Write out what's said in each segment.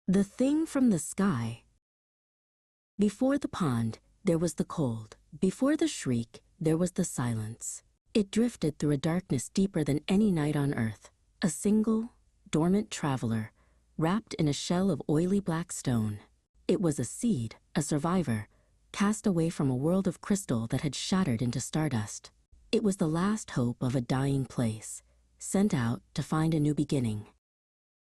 The thing from the sky. Before the pond, there was the cold. Before the shriek, there was the silence. It drifted through a darkness deeper than any night on earth. A single, dormant traveler, wrapped in a shell of oily black stone. It was a seed, a survivor, cast away from a world of crystal that had shattered into stardust. It was the last hope of a dying place, sent out to find a new beginning.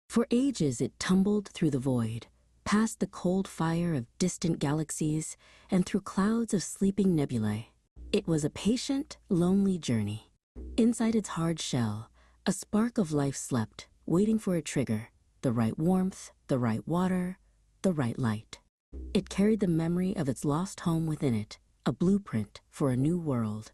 For ages it tumbled through the void, past the cold fire of distant galaxies and through clouds of sleeping nebulae. It was a patient, lonely journey. Inside its hard shell, a spark of life slept, waiting for a trigger, the right warmth, the right water, the right light. It carried the memory of its lost home within it, a blueprint for a new world.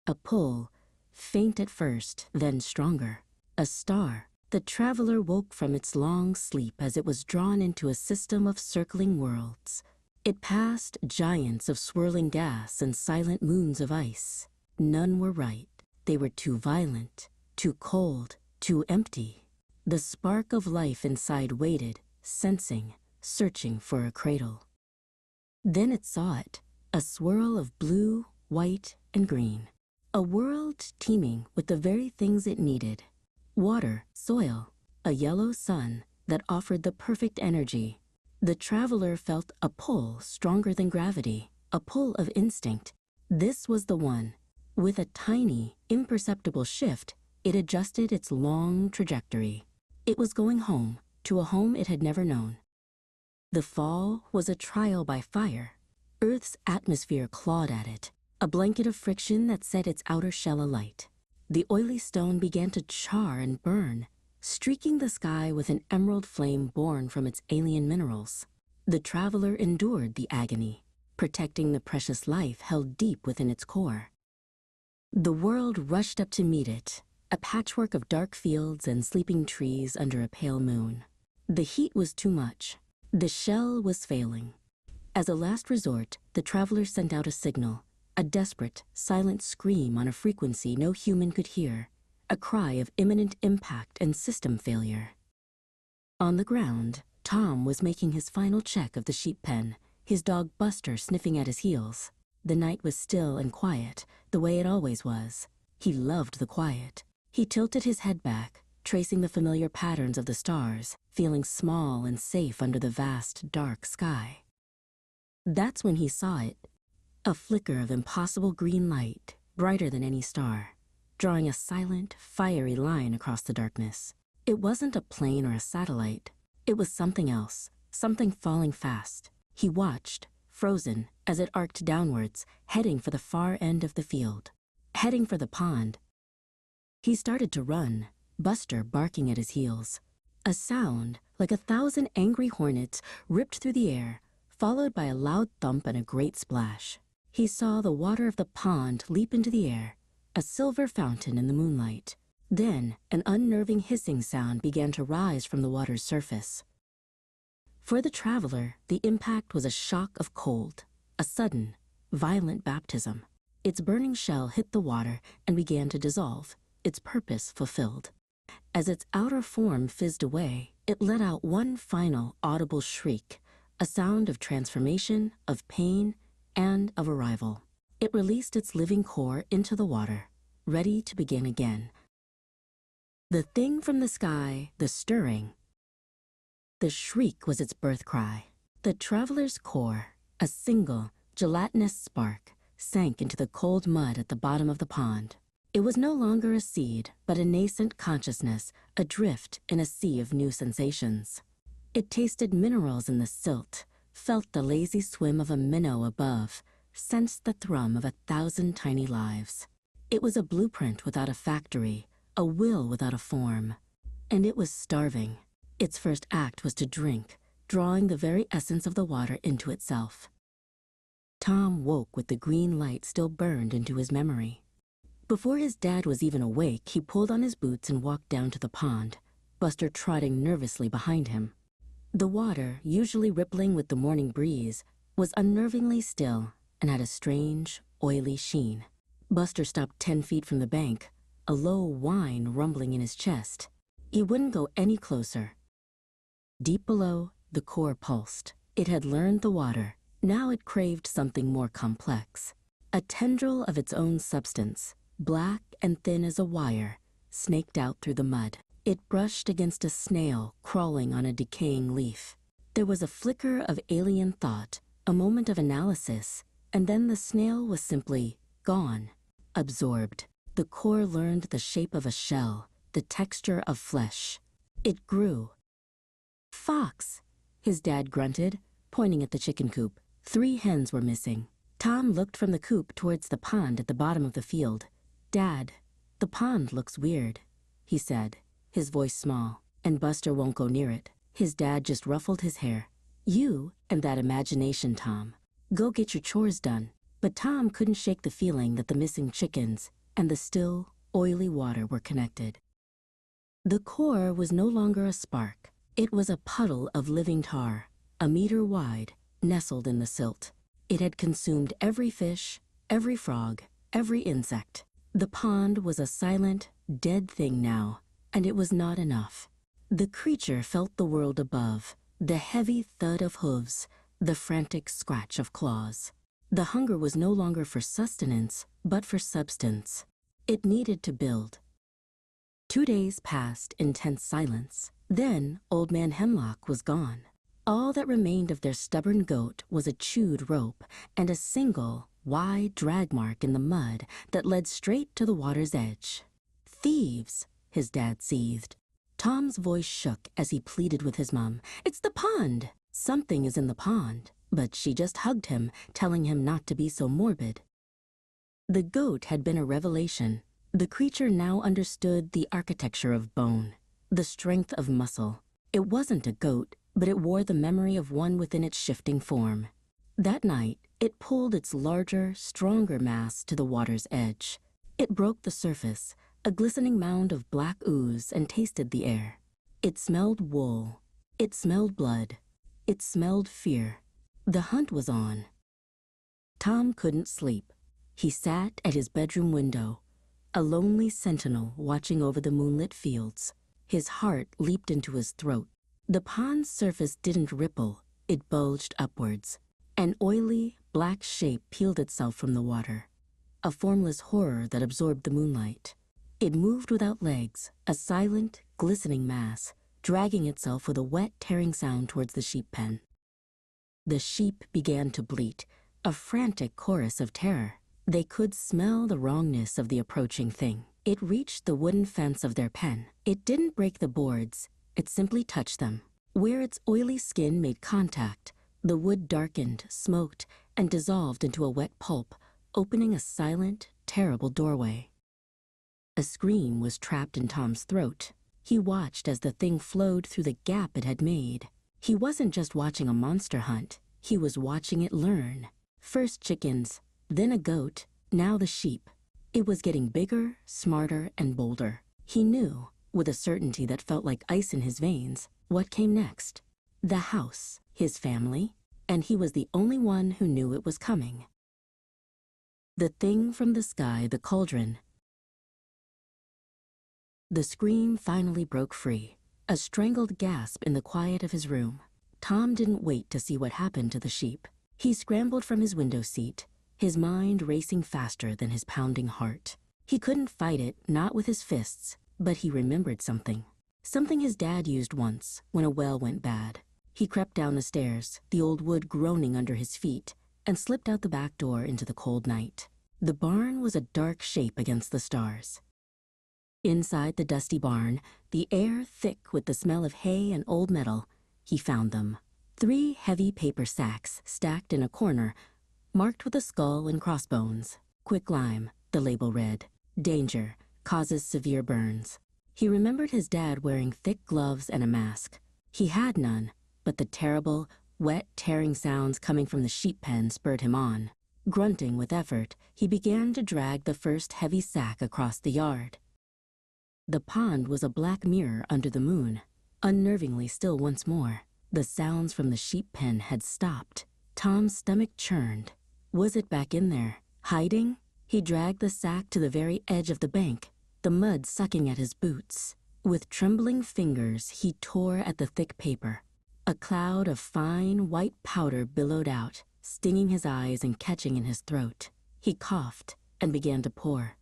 A pull, faint at first, then stronger. A star. The traveler woke from its long sleep as it was drawn into a system of circling worlds. It passed giants of swirling gas and silent moons of ice. None were right. They were too violent, too cold, too empty. The spark of life inside waited, sensing, searching for a cradle. Then it saw it, a swirl of blue, white, and green. A world teeming with the very things it needed. Water, soil, a yellow sun that offered the perfect energy. The traveler felt a pull stronger than gravity, a pull of instinct. This was the one. With a tiny, imperceptible shift, it adjusted its long trajectory. It was going home, to a home it had never known. The fall was a trial by fire. Earth's atmosphere clawed at it, a blanket of friction that set its outer shell alight. The oily stone began to char and burn, streaking the sky with an emerald flame born from its alien minerals. The traveler endured the agony, protecting the precious life held deep within its core. The world rushed up to meet it, a patchwork of dark fields and sleeping trees under a pale moon. The heat was too much. The shell was failing. As a last resort, the traveler sent out a signal. A desperate, silent scream on a frequency no human could hear, a cry of imminent impact and system failure. On the ground, Tom was making his final check of the sheep pen, his dog Buster sniffing at his heels. The night was still and quiet, the way it always was. He loved the quiet. He tilted his head back, tracing the familiar patterns of the stars, feeling small and safe under the vast, dark sky. That's when he saw it. A flicker of impossible green light, brighter than any star, drawing a silent, fiery line across the darkness. It wasn't a plane or a satellite. It was something else, something falling fast. He watched, frozen, as it arced downwards, heading for the far end of the field, heading for the pond. He started to run, Buster barking at his heels. A sound, like 1,000 angry hornets, ripped through the air, followed by a loud thump and a great splash. He saw the water of the pond leap into the air, a silver fountain in the moonlight. Then, an unnerving hissing sound began to rise from the water's surface. For the traveler, the impact was a shock of cold, a sudden, violent baptism. Its burning shell hit the water and began to dissolve, its purpose fulfilled. As its outer form fizzed away, it let out one final audible shriek, a sound of transformation, of pain, and of arrival. It released its living core into the water, ready to begin again. The thing from the sky, the stirring. The shriek was its birth cry. The traveler's core, a single, gelatinous spark, sank into the cold mud at the bottom of the pond. It was no longer a seed, but a nascent consciousness, adrift in a sea of new sensations. It tasted minerals in the silt, felt the lazy swim of a minnow above, sensed the thrum of 1,000 tiny lives. It was a blueprint without a factory, a will without a form. And it was starving. Its first act was to drink, drawing the very essence of the water into itself. Tom woke with the green light still burned into his memory. Before his dad was even awake, he pulled on his boots and walked down to the pond, Buster trotting nervously behind him. The water, usually rippling with the morning breeze, was unnervingly still and had a strange, oily sheen. Buster stopped 10 feet from the bank, a low whine rumbling in his chest. He wouldn't go any closer. Deep below, the core pulsed. It had learned the water. Now it craved something more complex. A tendril of its own substance, black and thin as a wire, snaked out through the mud. It brushed against a snail crawling on a decaying leaf. There was a flicker of alien thought, a moment of analysis, and then the snail was simply gone, absorbed. The core learned the shape of a shell, the texture of flesh. It grew. "Fox," his dad grunted, pointing at the chicken coop. 3 hens were missing. Tom looked from the coop towards the pond at the bottom of the field. "Dad, the pond looks weird," he said, his voice small, "and Buster won't go near it." His dad just ruffled his hair. "You and that imagination, Tom. Go get your chores done." But Tom couldn't shake the feeling that the missing chickens and the still, oily water were connected. The core was no longer a spark. It was a puddle of living tar, a meter wide, nestled in the silt. It had consumed every fish, every frog, every insect. The pond was a silent, dead thing now, and it was not enough. The creature felt the world above, the heavy thud of hooves, the frantic scratch of claws. The hunger was no longer for sustenance, but for substance. It needed to build. 2 days passed in tense silence. Then Old Man Hemlock was gone. All that remained of their stubborn goat was a chewed rope and a single, wide drag mark in the mud that led straight to the water's edge. "Thieves," his dad seethed. Tom's voice shook as he pleaded with his mom. "It's the pond." Something is in the pond, but she just hugged him, telling him not to be so morbid. The goat had been a revelation. The creature now understood the architecture of bone, the strength of muscle. It wasn't a goat, but it wore the memory of one within its shifting form. That night, it pulled its larger, stronger mass to the water's edge. It broke the surface, a glistening mound of black ooze, and tasted the air. It smelled wool. It smelled blood. It smelled fear. The hunt was on. Tom couldn't sleep. He sat at his bedroom window, a lonely sentinel watching over the moonlit fields. His heart leaped into his throat. The pond's surface didn't ripple, it bulged upwards. An oily, black shape peeled itself from the water, a formless horror that absorbed the moonlight. It moved without legs, a silent, glistening mass, dragging itself with a wet, tearing sound towards the sheep pen. The sheep began to bleat, a frantic chorus of terror. They could smell the wrongness of the approaching thing. It reached the wooden fence of their pen. It didn't break the boards, it simply touched them. Where its oily skin made contact, the wood darkened, smoked, and dissolved into a wet pulp, opening a silent, terrible doorway. A scream was trapped in Tom's throat. He watched as the thing flowed through the gap it had made. He wasn't just watching a monster hunt, he was watching it learn. First chickens, then a goat, now the sheep. It was getting bigger, smarter, and bolder. He knew, with a certainty that felt like ice in his veins, what came next. The house, his family, and he was the only one who knew it was coming. The thing from the sky, the cauldron. The scream finally broke free, a strangled gasp in the quiet of his room. Tom didn't wait to see what happened to the sheep. He scrambled from his window seat, his mind racing faster than his pounding heart. He couldn't fight it, not with his fists, but he remembered something. Something his dad used once, when a well went bad. He crept down the stairs, the old wood groaning under his feet, and slipped out the back door into the cold night. The barn was a dark shape against the stars. Inside the dusty barn, the air thick with the smell of hay and old metal, he found them. 3 heavy paper sacks stacked in a corner, marked with a skull and crossbones. "Quicklime," the label read. "Danger, causes severe burns." He remembered his dad wearing thick gloves and a mask. He had none, but the terrible, wet, tearing sounds coming from the sheep pen spurred him on. Grunting with effort, he began to drag the first heavy sack across the yard. The pond was a black mirror under the moon, unnervingly still once more. The sounds from the sheep pen had stopped. Tom's stomach churned. Was it back in there, hiding? He dragged the sack to the very edge of the bank, the mud sucking at his boots. With trembling fingers, he tore at the thick paper. A cloud of fine, white powder billowed out, stinging his eyes and catching in his throat. He coughed and began to pour.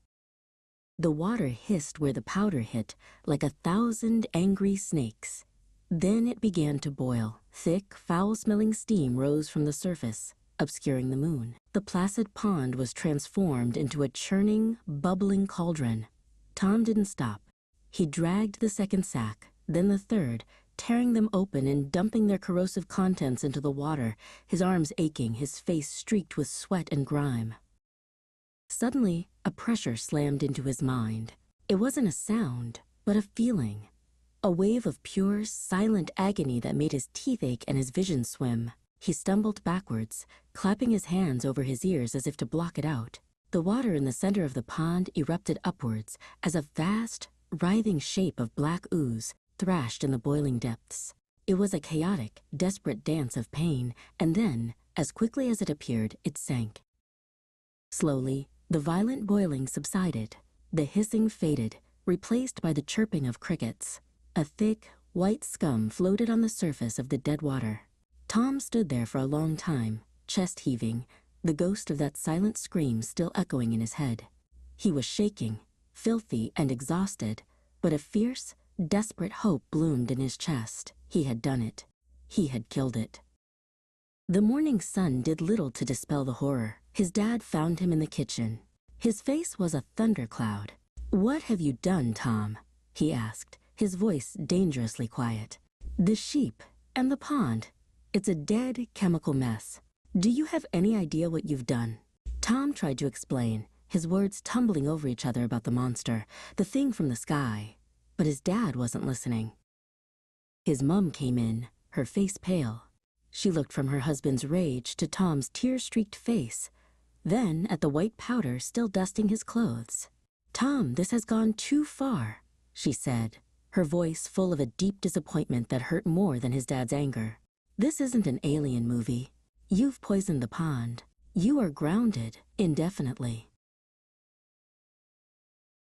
The water hissed where the powder hit, like 1,000 angry snakes. Then it began to boil. Thick, foul-smelling steam rose from the surface, obscuring the moon. The placid pond was transformed into a churning, bubbling cauldron. Tom didn't stop. He dragged the second sack, then the third, tearing them open and dumping their corrosive contents into the water, his arms aching, his face streaked with sweat and grime. Suddenly, a pressure slammed into his mind. It wasn't a sound, but a feeling. A wave of pure, silent agony that made his teeth ache and his vision swim. He stumbled backwards, clapping his hands over his ears as if to block it out. The water in the center of the pond erupted upwards as a vast, writhing shape of black ooze thrashed in the boiling depths. It was a chaotic, desperate dance of pain, and then, as quickly as it appeared, it sank. Slowly, the violent boiling subsided. The hissing faded, replaced by the chirping of crickets. A thick, white scum floated on the surface of the dead water. Tom stood there for a long time, chest heaving, the ghost of that silent scream still echoing in his head. He was shaking, filthy and exhausted, but a fierce, desperate hope bloomed in his chest. He had done it. He had killed it. The morning sun did little to dispel the horror. His dad found him in the kitchen. His face was a thundercloud. "What have you done, Tom?" he asked, his voice dangerously quiet. "The sheep and the pond. It's a dead chemical mess. Do you have any idea what you've done?" Tom tried to explain, his words tumbling over each other about the monster, the thing from the sky. But his dad wasn't listening. His mum came in, her face pale. She looked from her husband's rage to Tom's tear-streaked face, then at the white powder still dusting his clothes. "Tom, this has gone too far," she said, her voice full of a deep disappointment that hurt more than his dad's anger. "This isn't an alien movie. You've poisoned the pond. You are grounded indefinitely."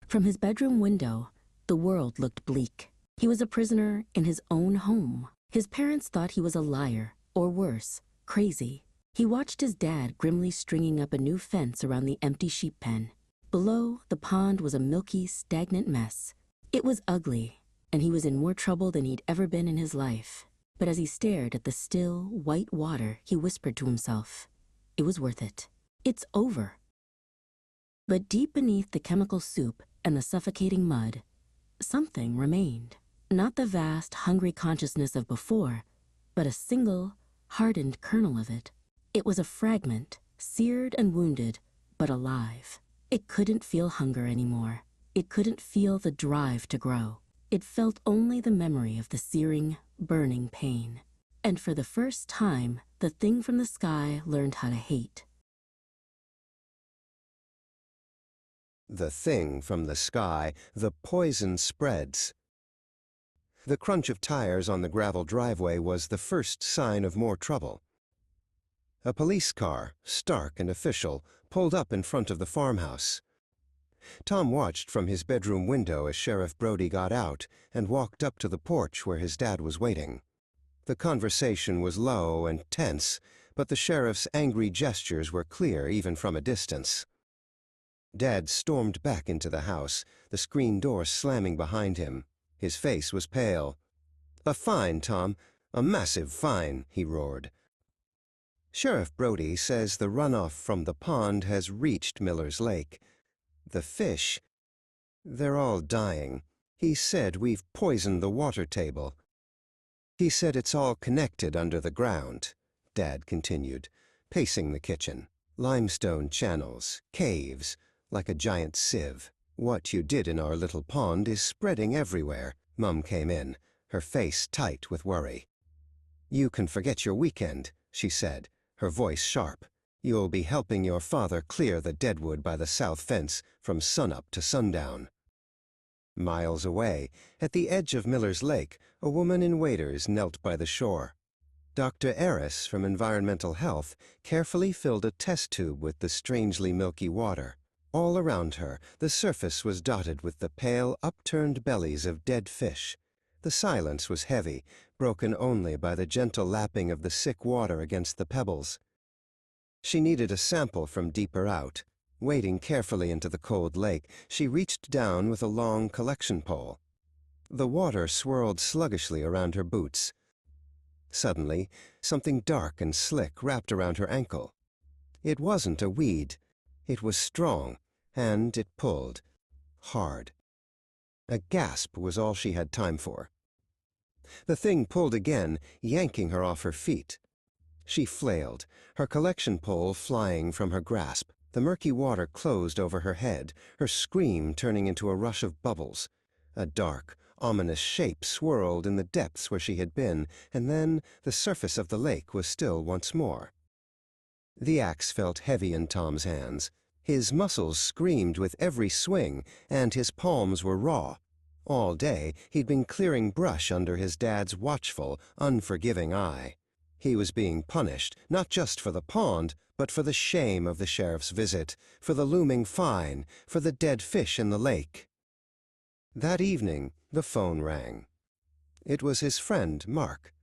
From his bedroom window, the world looked bleak. He was a prisoner in his own home. His parents thought he was a liar, or worse, crazy. He watched his dad grimly stringing up a new fence around the empty sheep pen. Below, the pond was a milky, stagnant mess. It was ugly, and he was in more trouble than he'd ever been in his life. But as he stared at the still, white water, he whispered to himself, it was worth it. It's over. But deep beneath the chemical soup and the suffocating mud, something remained. Not the vast, hungry consciousness of before, but a single, hardened kernel of it. It was a fragment, seared and wounded, but alive. It couldn't feel hunger anymore. It couldn't feel the drive to grow. It felt only the memory of the searing, burning pain. And for the first time, the thing from the sky learned how to hate. The thing from the sky, the poison spreads. The crunch of tires on the gravel driveway was the first sign of more trouble. A police car, stark and official, pulled up in front of the farmhouse. Tom watched from his bedroom window as Sheriff Brody got out and walked up to the porch where his dad was waiting. The conversation was low and tense, but the sheriff's angry gestures were clear even from a distance. Dad stormed back into the house, the screen door slamming behind him. His face was pale. "A fine, Tom. A massive fine," he roared. "Sheriff Brody says the runoff from the pond has reached Miller's Lake. The fish, they're all dying. He said we've poisoned the water table. He said it's all connected under the ground," Dad continued, pacing the kitchen. "Limestone channels, caves, like a giant sieve. What you did in our little pond is spreading everywhere." Mum came in, her face tight with worry. "You can forget your weekend," she said, her voice sharp. "You'll be helping your father clear the deadwood by the south fence from sunup to sundown." Miles away, at the edge of Miller's Lake, a woman in waders knelt by the shore. Dr. Eris from Environmental Health carefully filled a test tube with the strangely milky water. All around her, the surface was dotted with the pale, upturned bellies of dead fish. The silence was heavy, broken only by the gentle lapping of the sick water against the pebbles. She needed a sample from deeper out. Wading carefully into the cold lake, she reached down with a long collection pole. The water swirled sluggishly around her boots. Suddenly, something dark and slick wrapped around her ankle. It wasn't a weed. It was strong, and it pulled. Hard. A gasp was all she had time for. The thing pulled again, yanking her off her feet. She flailed, her collection pole flying from her grasp. The murky water closed over her head, her scream turning into a rush of bubbles. A dark, ominous shape swirled in the depths where she had been, and then the surface of the lake was still once more. The axe felt heavy in Tom's hands. His muscles screamed with every swing, and his palms were raw. All day, he'd been clearing brush under his dad's watchful, unforgiving eye. He was being punished, not just for the pond, but for the shame of the sheriff's visit, for the looming fine, for the dead fish in the lake. That evening, the phone rang. It was his friend, Mark.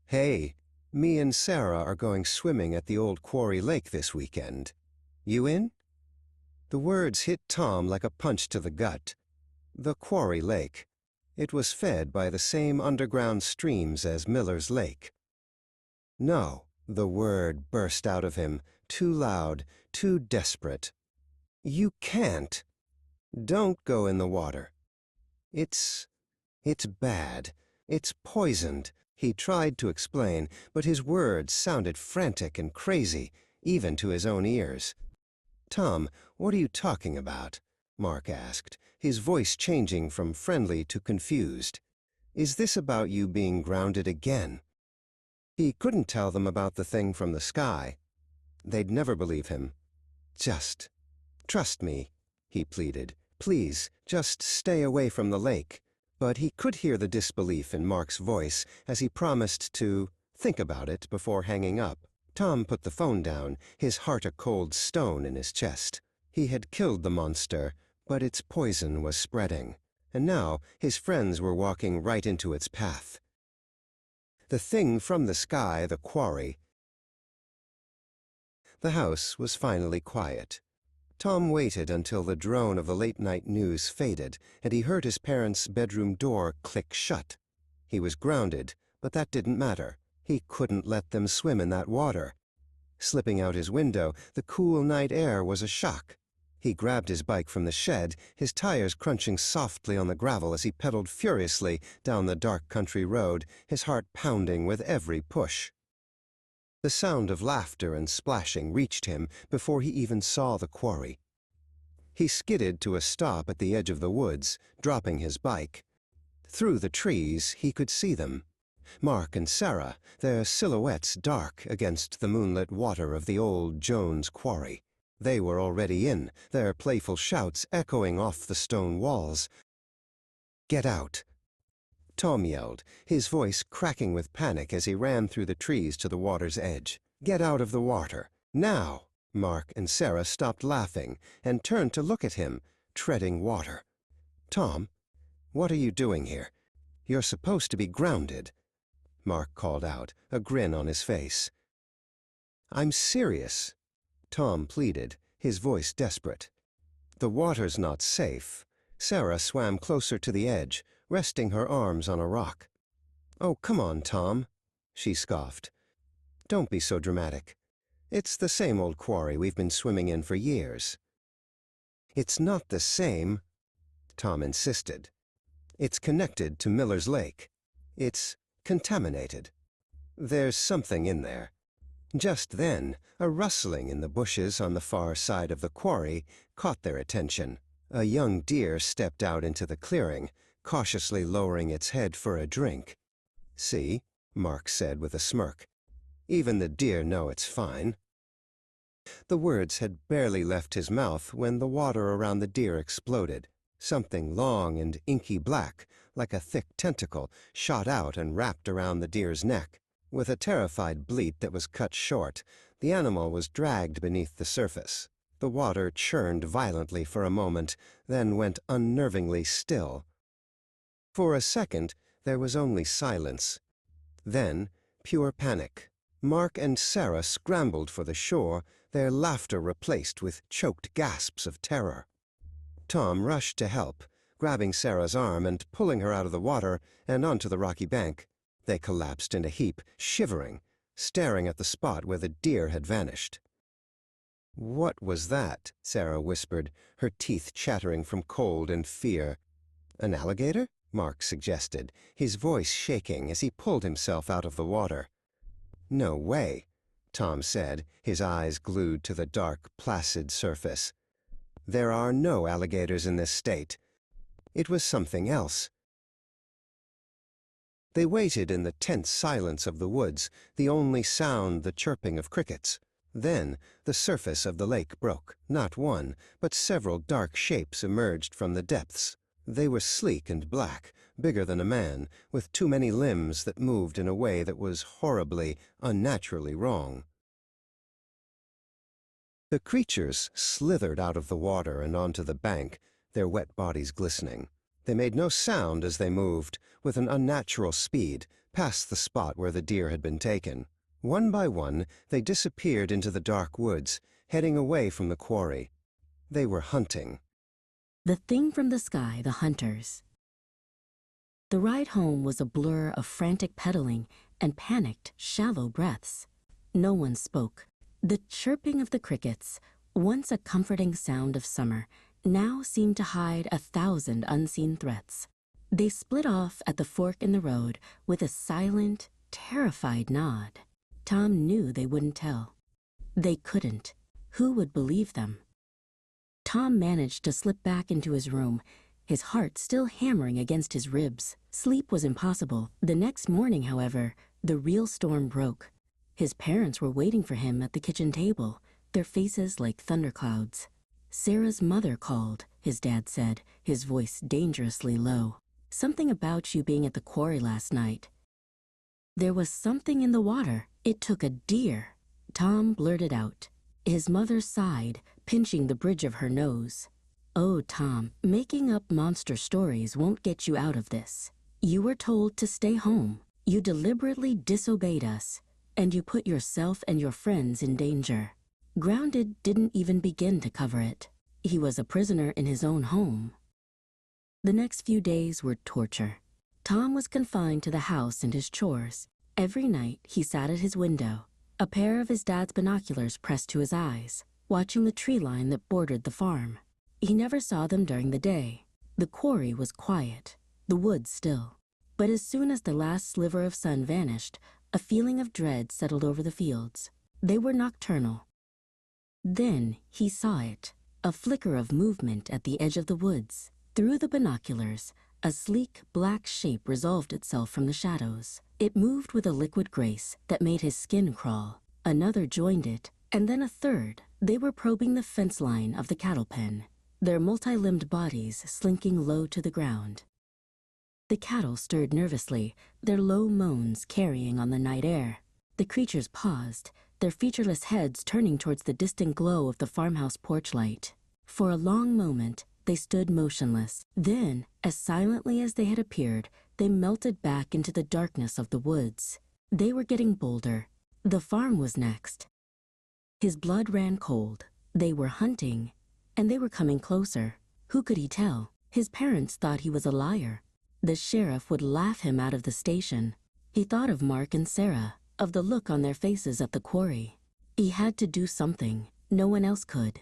"Hey, me and Sarah are going swimming at the old quarry lake this weekend. You in?" The words hit Tom like a punch to the gut. The quarry lake. It was fed by the same underground streams as Miller's Lake. "No," the word burst out of him, too loud, too desperate. "You can't. Don't go in the water. It's bad. It's poisoned." He tried to explain, but his words sounded frantic and crazy, even to his own ears. "Tom, what are you talking about?" Mark asked, his voice changing from friendly to confused. "Is this about you being grounded again?" He couldn't tell them about the thing from the sky. They'd never believe him. "Just trust me," he pleaded. "Please, just stay away from the lake." But he could hear the disbelief in Mark's voice as he promised to think about it before hanging up. Tom put the phone down, his heart a cold stone in his chest. He had killed the monster, but its poison was spreading, and now his friends were walking right into its path. The thing from the sky, the quarry. The house was finally quiet. Tom waited until the drone of the late-night news faded, and he heard his parents' bedroom door click shut. He was grounded, but that didn't matter. He couldn't let them swim in that water. Slipping out his window, the cool night air was a shock. He grabbed his bike from the shed, his tires crunching softly on the gravel as he pedaled furiously down the dark country road, his heart pounding with every push. The sound of laughter and splashing reached him before he even saw the quarry. He skidded to a stop at the edge of the woods, dropping his bike. Through the trees, he could see them. Mark and Sarah, their silhouettes dark against the moonlit water of the old Jones quarry. They were already in, their playful shouts echoing off the stone walls. "Get out!" Tom yelled, his voice cracking with panic as he ran through the trees to the water's edge. "Get out of the water! Now!" Mark and Sarah stopped laughing and turned to look at him, treading water. "Tom, what are you doing here? You're supposed to be grounded," Mark called out, a grin on his face. "I'm serious," Tom pleaded, his voice desperate. "The water's not safe." Sarah swam closer to the edge, resting her arms on a rock. "Oh, come on, Tom," she scoffed. "Don't be so dramatic. It's the same old quarry we've been swimming in for years." "It's not the same," Tom insisted. "It's connected to Miller's Lake. It's contaminated. There's something in there." Just then, a rustling in the bushes on the far side of the quarry caught their attention. A young deer stepped out into the clearing, cautiously lowering its head for a drink. "See," Mark said with a smirk. "Even the deer know it's fine." The words had barely left his mouth when the water around the deer exploded. Something long and inky black, like a thick tentacle, shot out and wrapped around the deer's neck. With a terrified bleat that was cut short, the animal was dragged beneath the surface. The water churned violently for a moment, then went unnervingly still. For a second, there was only silence. Then, pure panic. Mark and Sarah scrambled for the shore, their laughter replaced with choked gasps of terror. Tom rushed to help, grabbing Sarah's arm and pulling her out of the water and onto the rocky bank. They collapsed in a heap, shivering, staring at the spot where the deer had vanished. "What was that?" Sarah whispered, her teeth chattering from cold and fear. "An alligator?" Mark suggested, his voice shaking as he pulled himself out of the water. "No way," Tom said, his eyes glued to the dark, placid surface. "There are no alligators in this state. It was something else." They waited in the tense silence of the woods, the only sound the chirping of crickets. Then the surface of the lake broke. Not one, but several dark shapes emerged from the depths. They were sleek and black, bigger than a man, with too many limbs that moved in a way that was horribly, unnaturally wrong. The creatures slithered out of the water and onto the bank, their wet bodies glistening. They made no sound as they moved, with an unnatural speed, past the spot where the deer had been taken. One by one, they disappeared into the dark woods, heading away from the quarry. They were hunting. The thing from the sky, the hunters. The ride home was a blur of frantic pedaling and panicked, shallow breaths. No one spoke. The chirping of the crickets, once a comforting sound of summer, now seemed to hide 1,000 unseen threats. They split off at the fork in the road with a silent, terrified nod. Tom knew they wouldn't tell. They couldn't. Who would believe them? Tom managed to slip back into his room, his heart still hammering against his ribs. Sleep was impossible. The next morning, however, the real storm broke. His parents were waiting for him at the kitchen table, their faces like thunderclouds. Sarah's mother called, his dad said, his voice dangerously low. "Something about you being at the quarry last night." There was something in the water. It took a deer. Tom blurted out. His mother sighed, pinching the bridge of her nose. "Oh, Tom, making up monster stories won't get you out of this. You were told to stay home. You deliberately disobeyed us, and you put yourself and your friends in danger." Grounded didn't even begin to cover it. He was a prisoner in his own home. The next few days were torture. Tom was confined to the house and his chores. Every night he sat at his window, a pair of his dad's binoculars pressed to his eyes, watching the tree line that bordered the farm. He never saw them during the day. The quarry was quiet, the woods still. But as soon as the last sliver of sun vanished, a feeling of dread settled over the fields. They were nocturnal. Then he saw it, a flicker of movement at the edge of the woods. Through the binoculars, a sleek black shape resolved itself from the shadows. It moved with a liquid grace that made his skin crawl. Another joined it, and then a third. They were probing the fence line of the cattle pen, their multi-limbed bodies slinking low to the ground. The cattle stirred nervously, their low moans carrying on the night air. The creatures paused, their featureless heads turning towards the distant glow of the farmhouse porch light. For a long moment, they stood motionless. Then, as silently as they had appeared, they melted back into the darkness of the woods. They were getting bolder. The farm was next. His blood ran cold. They were hunting, and they were coming closer. Who could he tell? His parents thought he was a liar. The sheriff would laugh him out of the station. He thought of Mark and Sarah, of the look on their faces at the quarry. He had to do something. No one else could.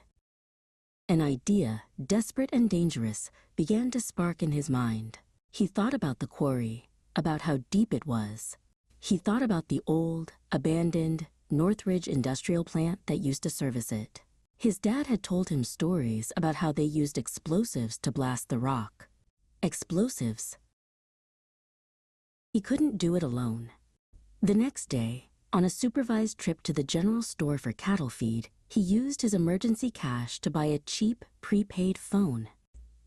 An idea, desperate and dangerous, began to spark in his mind. He thought about the quarry, about how deep it was. He thought about the old, abandoned Northridge industrial plant that used to service it. His dad had told him stories about how they used explosives to blast the rock. Explosives. He couldn't do it alone. The next day, on a supervised trip to the general store for cattle feed, he used his emergency cash to buy a cheap, prepaid phone.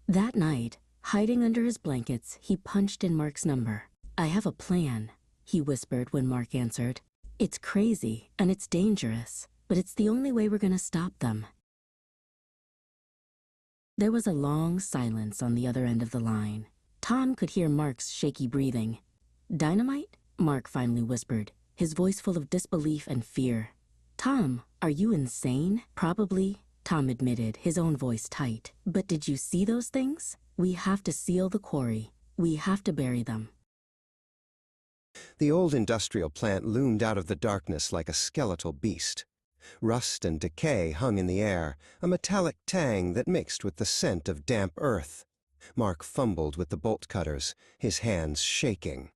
That night, hiding under his blankets, he punched in Mark's number. "I have a plan," he whispered when Mark answered. "It's crazy and it's dangerous, but it's the only way we're going to stop them." There was a long silence on the other end of the line. Tom could hear Mark's shaky breathing. "Dynamite?" Mark finally whispered, his voice full of disbelief and fear. Tom, are you insane? Probably, Tom admitted, his own voice tight. But did you see those things? We have to seal the quarry. We have to bury them. The old industrial plant loomed out of the darkness like a skeletal beast. Rust and decay hung in the air, a metallic tang that mixed with the scent of damp earth. Mark fumbled with the bolt cutters, his hands shaking.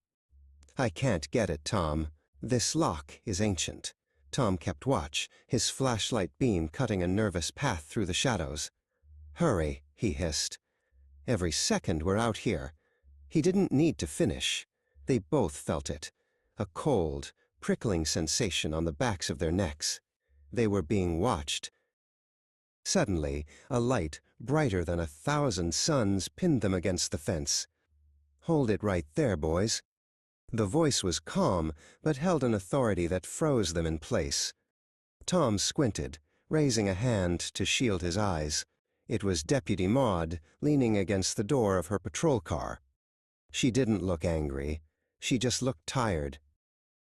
I can't get it, Tom. This lock is ancient. Tom kept watch, his flashlight beam cutting a nervous path through the shadows. Hurry, he hissed. Every second we're out here. He didn't need to finish. They both felt it. A cold, prickling sensation on the backs of their necks. They were being watched. Suddenly, a light, brighter than 1,000 suns, pinned them against the fence. Hold it right there, boys. The voice was calm, but held an authority that froze them in place. Tom squinted, raising a hand to shield his eyes. It was Deputy Maud, leaning against the door of her patrol car. She didn't look angry. She just looked tired.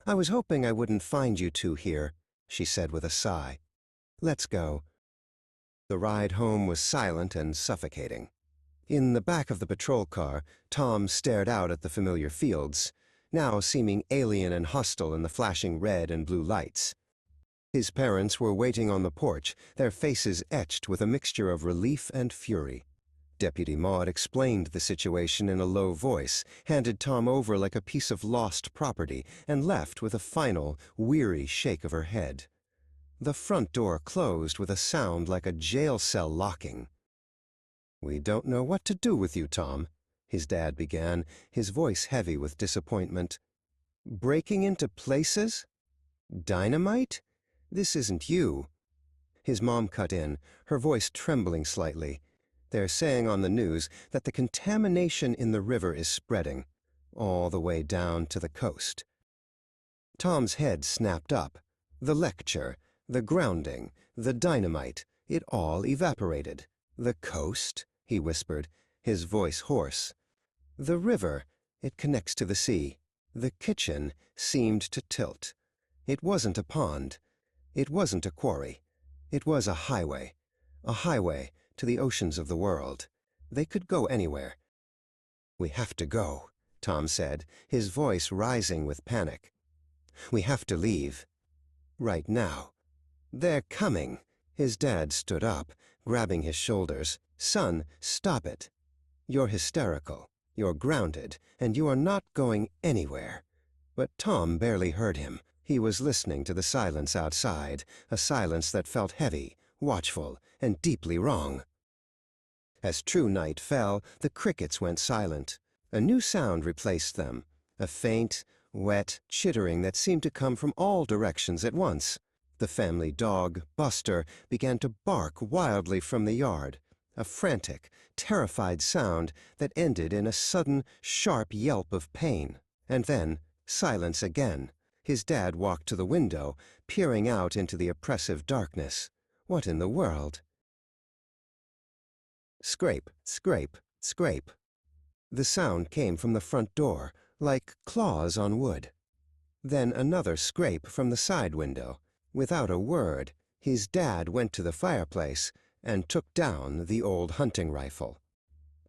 I was hoping I wouldn't find you two here, she said with a sigh. Let's go. The ride home was silent and suffocating. In the back of the patrol car, Tom stared out at the familiar fields, now seeming alien and hostile in the flashing red and blue lights. His parents were waiting on the porch, their faces etched with a mixture of relief and fury. Deputy Maud explained the situation in a low voice, handed Tom over like a piece of lost property, and left with a final, weary shake of her head. The front door closed with a sound like a jail cell locking. "We don't know what to do with you, Tom," his dad began, his voice heavy with disappointment. "Breaking into places? Dynamite? This isn't you." His mom cut in, her voice trembling slightly. "They're saying on the news that the contamination in the river is spreading, all the way down to the coast." Tom's head snapped up. The lecture, the grounding, the dynamite, it all evaporated. "The coast?" he whispered, his voice hoarse. "The river, it connects to the sea. The kitchen seemed to tilt. It wasn't a pond. It wasn't a quarry. It was a highway to the oceans of the world. They could go anywhere." "We have to go," Tom said, his voice rising with panic. "We have to leave. Right now." "They're coming." His dad stood up, grabbing his shoulders. "Son, stop it. You're hysterical. You're grounded, and you are not going anywhere." But Tom barely heard him. He was listening to the silence outside, a silence that felt heavy, watchful, and deeply wrong. As true night fell, the crickets went silent. A new sound replaced them, a faint, wet chittering that seemed to come from all directions at once. The family dog, Buster, began to bark wildly from the yard, a frantic, terrified sound that ended in a sudden, sharp yelp of pain. And then, silence again. His dad walked to the window, peering out into the oppressive darkness. What in the world? Scrape, scrape, scrape. The sound came from the front door, like claws on wood. Then another scrape from the side window. Without a word, his dad went to the fireplace and took down the old hunting rifle.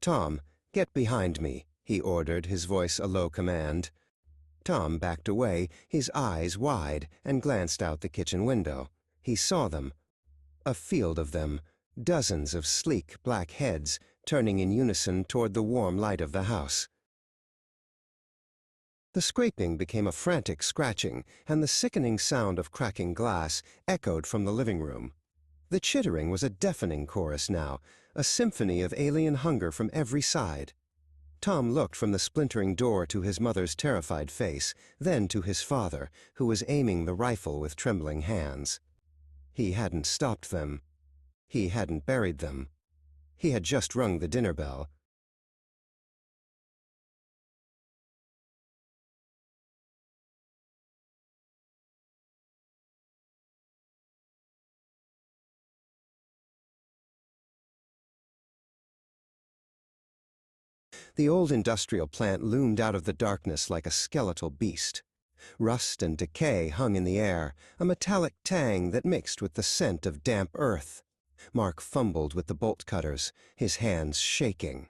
"Tom, get behind me," he ordered, his voice a low command. Tom backed away, his eyes wide, and glanced out the kitchen window. He saw them. A field of them, dozens of sleek black heads, turning in unison toward the warm light of the house. The scraping became a frantic scratching, and the sickening sound of cracking glass echoed from the living room. The chittering was a deafening chorus now, a symphony of alien hunger from every side. Tom looked from the splintering door to his mother's terrified face, then to his father, who was aiming the rifle with trembling hands. He hadn't stopped them. He hadn't buried them. He had just rung the dinner bell. The old industrial plant loomed out of the darkness like a skeletal beast. Rust and decay hung in the air, a metallic tang that mixed with the scent of damp earth. Mark fumbled with the bolt cutters, his hands shaking.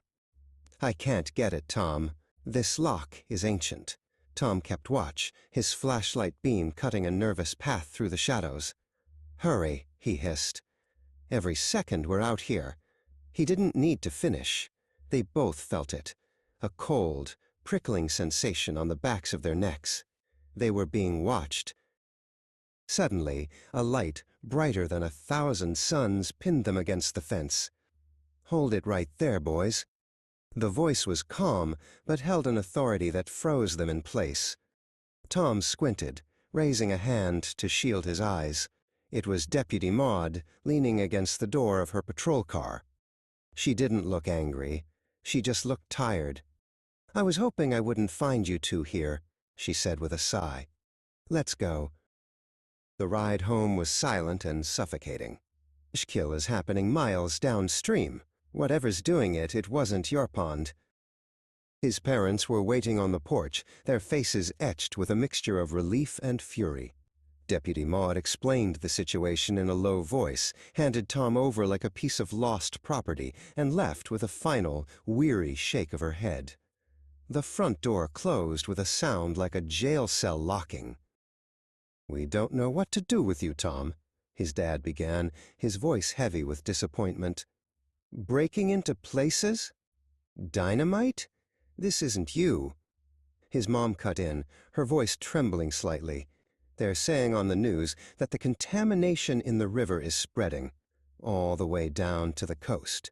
"I can't get it, Tom. This lock is ancient." Tom kept watch, his flashlight beam cutting a nervous path through the shadows. "Hurry," he hissed. "Every second we're out here." He didn't need to finish. They both felt it, a cold, prickling sensation on the backs of their necks. They were being watched. Suddenly, a light, brighter than 1,000 suns, pinned them against the fence. "Hold it right there, boys." The voice was calm, but held an authority that froze them in place. Tom squinted, raising a hand to shield his eyes. It was Deputy Maud, leaning against the door of her patrol car. She didn't look angry. She just looked tired. "I was hoping I wouldn't find you two here," she said with a sigh. "Let's go." The ride home was silent and suffocating. Kill is happening miles downstream. Whatever's doing it, it wasn't your pond. His parents were waiting on the porch, their faces etched with a mixture of relief and fury. Deputy Maud explained the situation in a low voice, handed Tom over like a piece of lost property, and left with a final, weary shake of her head. The front door closed with a sound like a jail cell locking. "We don't know what to do with you, Tom," his dad began, his voice heavy with disappointment. "Breaking into places? Dynamite? This isn't you." His mom cut in, her voice trembling slightly. "They're saying on the news that the contamination in the river is spreading, all the way down to the coast."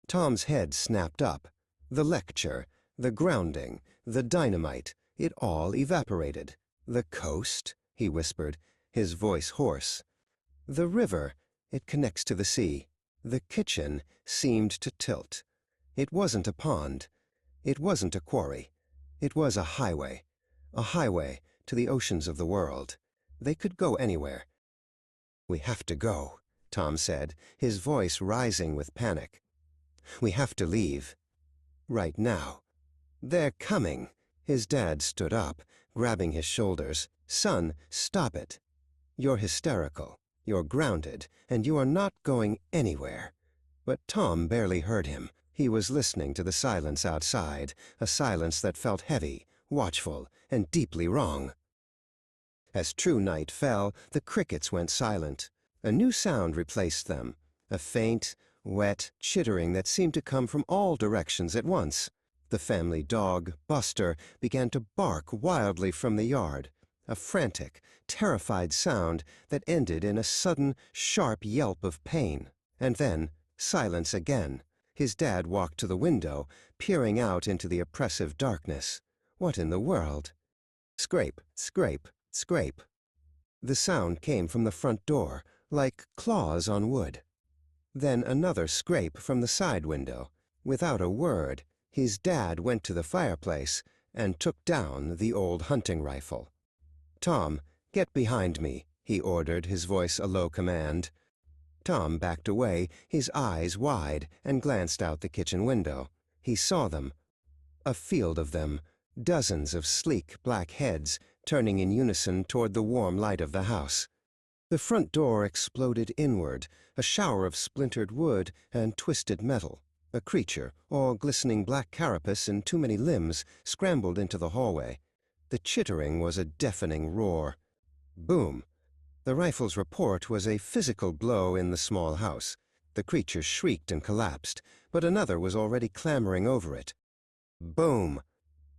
Tom's head snapped up. The lecture, the grounding, the dynamite, it all evaporated. "The coast?" he whispered, his voice hoarse. "The river, it connects to the sea." The kitchen seemed to tilt. It wasn't a pond. It wasn't a quarry. It was a highway to the oceans of the world. They could go anywhere. "We have to go," Tom said, his voice rising with panic. "We have to leave. Right now." "They're coming." His dad stood up, grabbing his shoulders. "Son, stop it. You're hysterical. You're grounded, and you are not going anywhere." But Tom barely heard him. He was listening to the silence outside, a silence that felt heavy, watchful, and deeply wrong. As true night fell, the crickets went silent. A new sound replaced them, a faint, wet chittering that seemed to come from all directions at once. The family dog, Buster, began to bark wildly from the yard, a frantic, terrified sound that ended in a sudden, sharp yelp of pain. And then, silence again. His dad walked to the window, peering out into the oppressive darkness. What in the world? Scrape, scrape, scrape. The sound came from the front door, like claws on wood. Then another scrape from the side window. Without a word, his dad went to the fireplace and took down the old hunting rifle. "Tom, get behind me," he ordered, his voice a low command. Tom backed away, his eyes wide, and glanced out the kitchen window. He saw them. A field of them, dozens of sleek black heads, turning in unison toward the warm light of the house. The front door exploded inward, a shower of splintered wood and twisted metal. A creature, all glistening black carapace and too many limbs, scrambled into the hallway. The chittering was a deafening roar. Boom! The rifle's report was a physical blow in the small house. The creature shrieked and collapsed, but another was already clambering over it. Boom!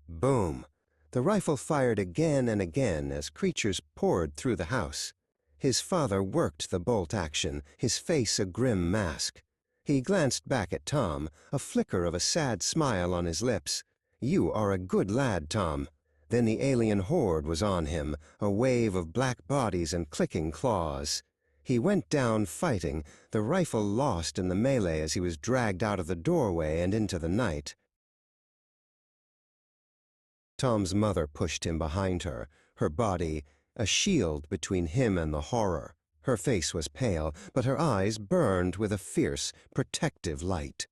Boom! The rifle fired again and again as creatures poured through the house. His father worked the bolt action, his face a grim mask. He glanced back at Tom, a flicker of a sad smile on his lips. "You are a good lad, Tom." Then the alien horde was on him, a wave of black bodies and clicking claws. He went down fighting, the rifle lost in the melee as he was dragged out of the doorway and into the night. Tom's mother pushed him behind her, her body a shield between him and the horror. Her face was pale, but her eyes burned with a fierce, protective light.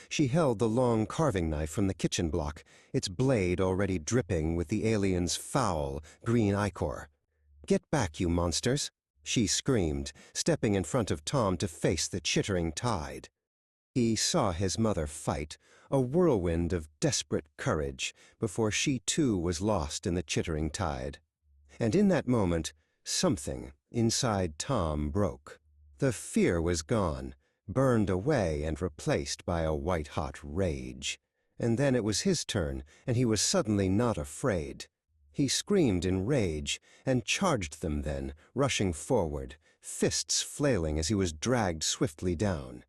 She held the long carving knife from the kitchen block, its blade already dripping with the alien's foul, green ichor. "Get back, you monsters!" she screamed, stepping in front of Tom to face the chittering tide. He saw his mother fight, a whirlwind of desperate courage, before she too was lost in the chittering tide. And in that moment, something inside Tom broke. The fear was gone, burned away and replaced by a white-hot rage. And then it was his turn, and he was suddenly not afraid. He screamed in rage and charged them then, rushing forward, fists flailing as he was dragged swiftly down.